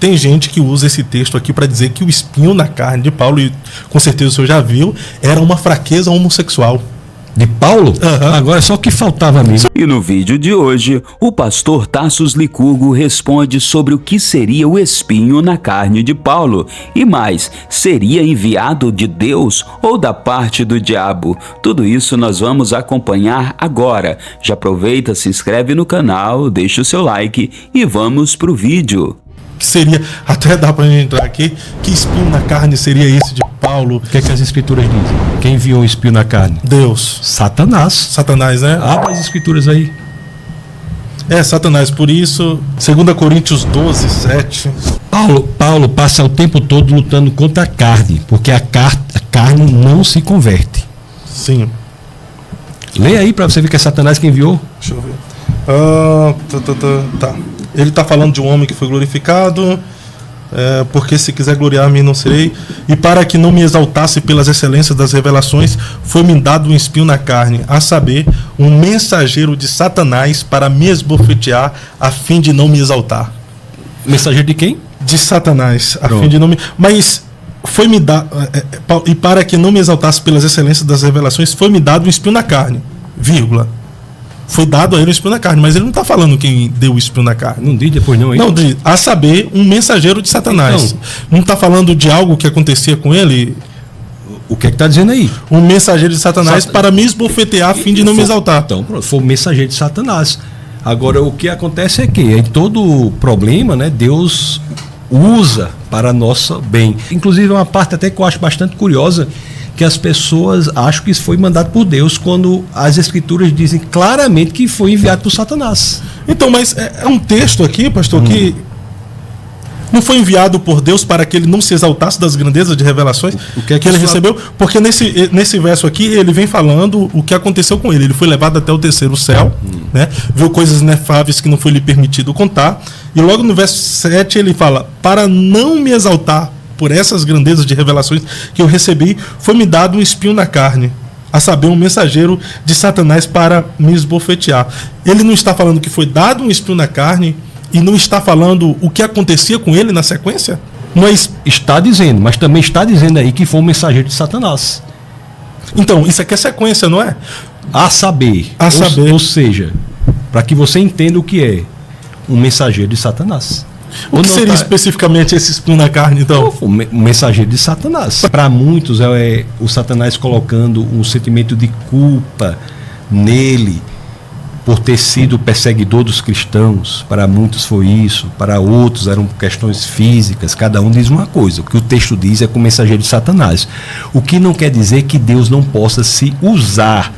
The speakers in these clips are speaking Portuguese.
tem gente que usa esse texto aqui para dizer que o espinho na carne de Paulo, e com certeza o senhor já viu, era uma fraqueza homossexual. De Paulo? Agora só o que faltava mesmo. E no vídeo de hoje, o pastor Tassos Licurgo responde sobre o que seria o espinho na carne de Paulo. E mais, seria enviado de Deus ou da parte do diabo? Tudo isso nós vamos acompanhar agora. Já aproveita, se inscreve no canal, deixa o seu like e vamos pro vídeo. Que seria, até dá pra gente entrar aqui, que espinho na carne seria esse de Paulo? O que é que as escrituras dizem? Quem enviou o espinho na carne? Deus. Satanás. Satanás, né? Abre as escrituras aí. Satanás, por isso, 2 Coríntios 12, 7. Paulo passa o tempo todo lutando contra a carne, porque a carne não se converte. Sim. Lê aí pra você ver que é Satanás que enviou. Deixa eu ver. Tá. Ele está falando de um homem que foi glorificado, porque se quiser gloriar-me não serei, e para que não me exaltasse pelas excelências das revelações, foi-me dado um espinho na carne, a saber, um mensageiro de Satanás para me esbofetear, a fim de não me exaltar. Mensageiro de quem? De Satanás, a fim de não me... Mas foi-me dado, e para que não me exaltasse pelas excelências das revelações, foi-me dado um espinho na carne, vírgula. Foi dado a ele o espinho na carne, mas ele não está falando quem deu o espinho na carne. Não diz depois não, hein? Não, diz, a saber, um mensageiro de Satanás. Então, não está falando de algo que acontecia com ele? O que é que está dizendo aí? Um mensageiro de Satanás para me esbofetear a fim de não me exaltar. Então, foi um mensageiro de Satanás. Agora, o que acontece é que em todo problema, né, Deus usa para nosso bem. Inclusive, uma parte até que eu acho bastante curiosa, que as pessoas acham que isso foi mandado por Deus, quando as escrituras dizem claramente que foi enviado por Satanás. Então, mas é um texto aqui, pastor, que não foi enviado por Deus para que ele não se exaltasse das grandezas de revelações que ele recebeu, porque nesse verso aqui ele vem falando o que aconteceu com ele. Ele foi levado até o terceiro céu, né? Viu coisas inefáveis que não foi lhe permitido contar, e logo no verso 7 ele fala: para não me exaltar por essas grandezas de revelações que eu recebi, foi-me dado um espinho na carne, a saber, um mensageiro de Satanás para me esbofetear. Ele não está falando que foi dado um espinho na carne e não está falando o que acontecia com ele na sequência? Mas está dizendo, mas também está dizendo aí que foi um mensageiro de Satanás. Então, isso aqui é sequência, não é? A saber. Ou seja, para que você entenda o que é um mensageiro de Satanás. O que seria especificamente esse espinho na carne, então? O mensageiro de Satanás. Para muitos é o Satanás colocando um sentimento de culpa nele por ter sido perseguidor dos cristãos. Para muitos foi isso, para outros eram questões físicas. Cada um diz uma coisa. O que o texto diz é que o mensageiro de Satanás. O que não quer dizer que Deus não possa se usar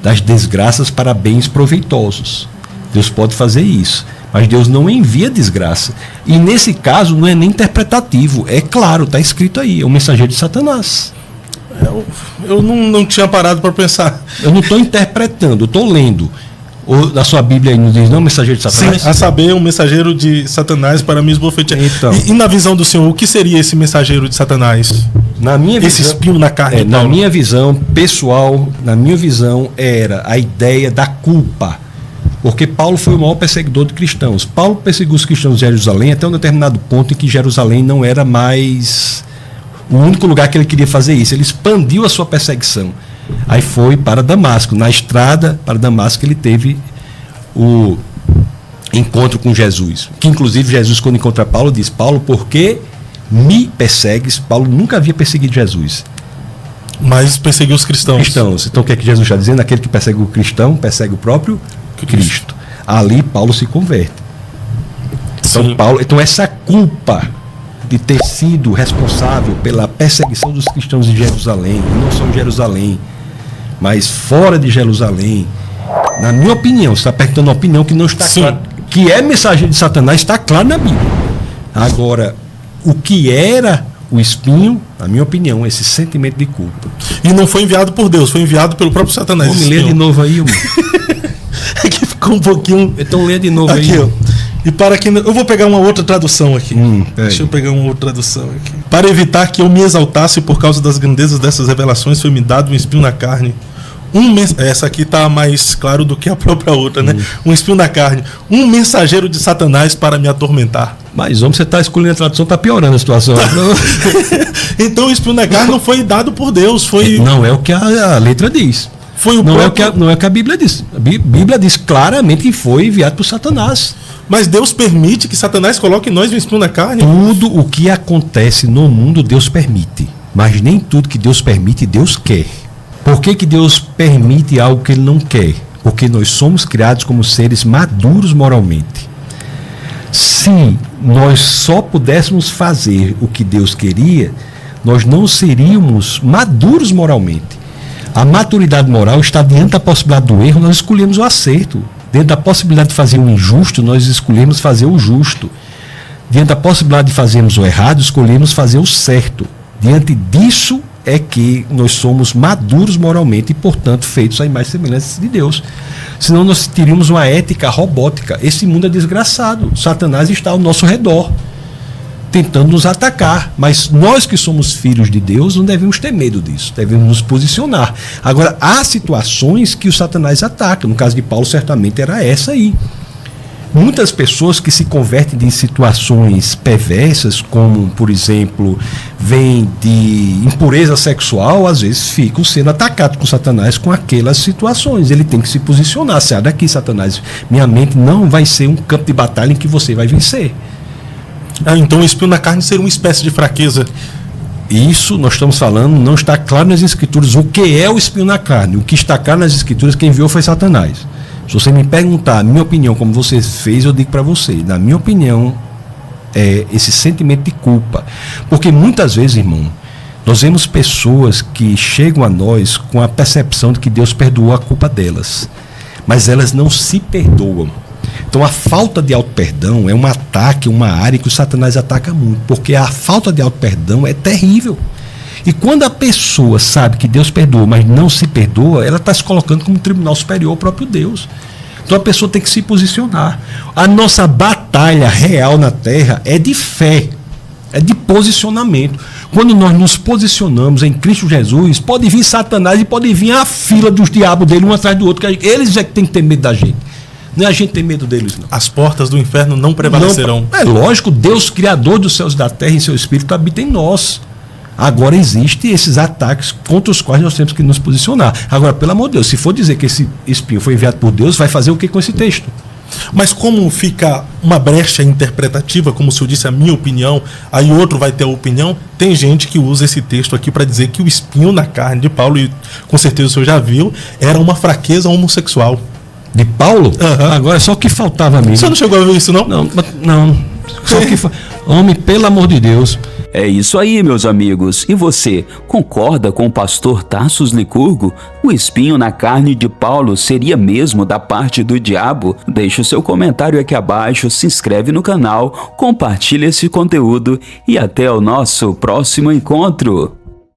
das desgraças para bens proveitosos. Deus pode fazer isso. Mas Deus não envia desgraça. E nesse caso não é nem interpretativo. É claro, está escrito aí. É o mensageiro de Satanás. Eu não tinha parado para pensar. Eu não estou interpretando, eu estou lendo. Ou na sua Bíblia aí não diz não, mensageiro de Satanás? Sim, a saber, um mensageiro de Satanás para me esbofetear. Então, e na visão do senhor, o que seria esse mensageiro de Satanás? Na minha esse visão, espinho na carne. Na minha visão pessoal, era a ideia da culpa. Porque Paulo foi o maior perseguidor de cristãos. Paulo perseguiu os cristãos de Jerusalém até um determinado ponto em que Jerusalém não era mais o único lugar que ele queria fazer isso. Ele expandiu a sua perseguição. Aí foi para Damasco. Na estrada para Damasco ele teve o encontro com Jesus. Que inclusive Jesus, quando encontra Paulo, diz: Paulo, por que me persegues? Paulo nunca havia perseguido Jesus. Mas perseguiu os cristãos. Então o que é que Jesus está dizendo? Aquele que persegue o cristão, persegue o próprio Cristo. Ali Paulo se converte. Então essa culpa de ter sido responsável pela perseguição dos cristãos em Jerusalém, não só em Jerusalém, mas fora de Jerusalém, na minha opinião, você está perguntando uma opinião que não está clara, que é mensageiro de Satanás, está claro na Bíblia. Agora, o que era o espinho, na minha opinião, esse sentimento de culpa. E não foi enviado por Deus, foi enviado pelo próprio Satanás. Vamos ler de novo aí, Aqui ficou um pouquinho. Então lê de novo aqui, aí. Ó. E para que eu vou pegar uma outra tradução aqui. Deixa eu pegar uma outra tradução aqui. Para evitar que eu me exaltasse por causa das grandezas dessas revelações, foi-me dado um espinho na carne, Essa aqui tá mais claro do que a própria outra, né? Um espinho na carne. Um mensageiro de Satanás para me atormentar. Mas, homem, você está escolhendo a tradução, está piorando a situação. Então o espinho na carne não foi dado por Deus. Foi... Não é o que a letra diz. Foi o não, próprio... não é o que a Bíblia diz. A Bíblia diz claramente que foi enviado por Satanás. Mas Deus permite que Satanás coloque em nós um espinho na carne? Tudo o que acontece no mundo, Deus permite. Mas nem tudo que Deus permite, Deus quer. Por que Deus permite algo que Ele não quer? Porque nós somos criados como seres maduros moralmente. Se nós só pudéssemos fazer o que Deus queria, nós não seríamos maduros moralmente. A maturidade moral está diante da possibilidade do erro, nós escolhemos o acerto. Diante da possibilidade de fazer o injusto, nós escolhemos fazer o justo. Diante da possibilidade de fazermos o errado, escolhemos fazer o certo. Diante disso é que nós somos maduros moralmente e, portanto, feitos à imagem e semelhança de Deus. Senão nós teríamos uma ética robótica. Esse mundo é desgraçado. Satanás está ao nosso redor, tentando nos atacar. Mas nós que somos filhos de Deus não devemos ter medo disso. Devemos nos posicionar. Agora, há situações que o Satanás ataca. No caso de Paulo, certamente era essa aí. Muitas pessoas que se convertem em situações perversas, como, por exemplo, vêm de impureza sexual, às vezes ficam sendo atacados com Satanás com aquelas situações. Ele tem que se posicionar. Sai daqui, Satanás. Minha mente não vai ser um campo de batalha em que você vai vencer. Então o espinho na carne seria uma espécie de fraqueza. Isso nós estamos falando, não está claro nas Escrituras o que é o espinho na carne. O que está claro nas Escrituras, quem enviou foi Satanás. Se você me perguntar a minha opinião, como você fez, eu digo para você, na minha opinião, é esse sentimento de culpa. Porque muitas vezes, irmão, nós vemos pessoas que chegam a nós com a percepção de que Deus perdoou a culpa delas, mas elas não se perdoam. Então a falta de auto-perdão é um ataque, uma área que o Satanás ataca muito, porque a falta de auto-perdão é terrível. E quando a pessoa sabe que Deus perdoa, mas não se perdoa, ela está se colocando como um tribunal superior ao próprio Deus. Então a pessoa tem que se posicionar. A nossa batalha real na terra é de fé, é de posicionamento. Quando nós nos posicionamos em Cristo Jesus, pode vir Satanás e pode vir a fila dos diabos dele, um atrás do outro, que eles é que tem que ter medo da gente. Não é a gente ter medo deles, não. As portas do inferno não prevalecerão. Não, é lógico, Deus, Criador dos céus e da terra, em seu Espírito, habita em nós. Agora existem esses ataques contra os quais nós temos que nos posicionar. Agora, pelo amor de Deus, se for dizer que esse espinho foi enviado por Deus, vai fazer o que com esse texto? Mas como fica uma brecha interpretativa, como o senhor disse, a minha opinião, aí outro vai ter a opinião, tem gente que usa esse texto aqui para dizer que o espinho na carne de Paulo, e com certeza o senhor já viu, era uma fraqueza homossexual. De Paulo? Uhum. Agora, só que faltava mesmo. Você não chegou a ver isso, não? Não. Só que homem, pelo amor de Deus. É isso aí, meus amigos. E você, concorda com o pastor Tassos Licurgo? O espinho na carne de Paulo seria mesmo da parte do diabo? Deixe o seu comentário aqui abaixo, se inscreve no canal, compartilha esse conteúdo e até o nosso próximo encontro.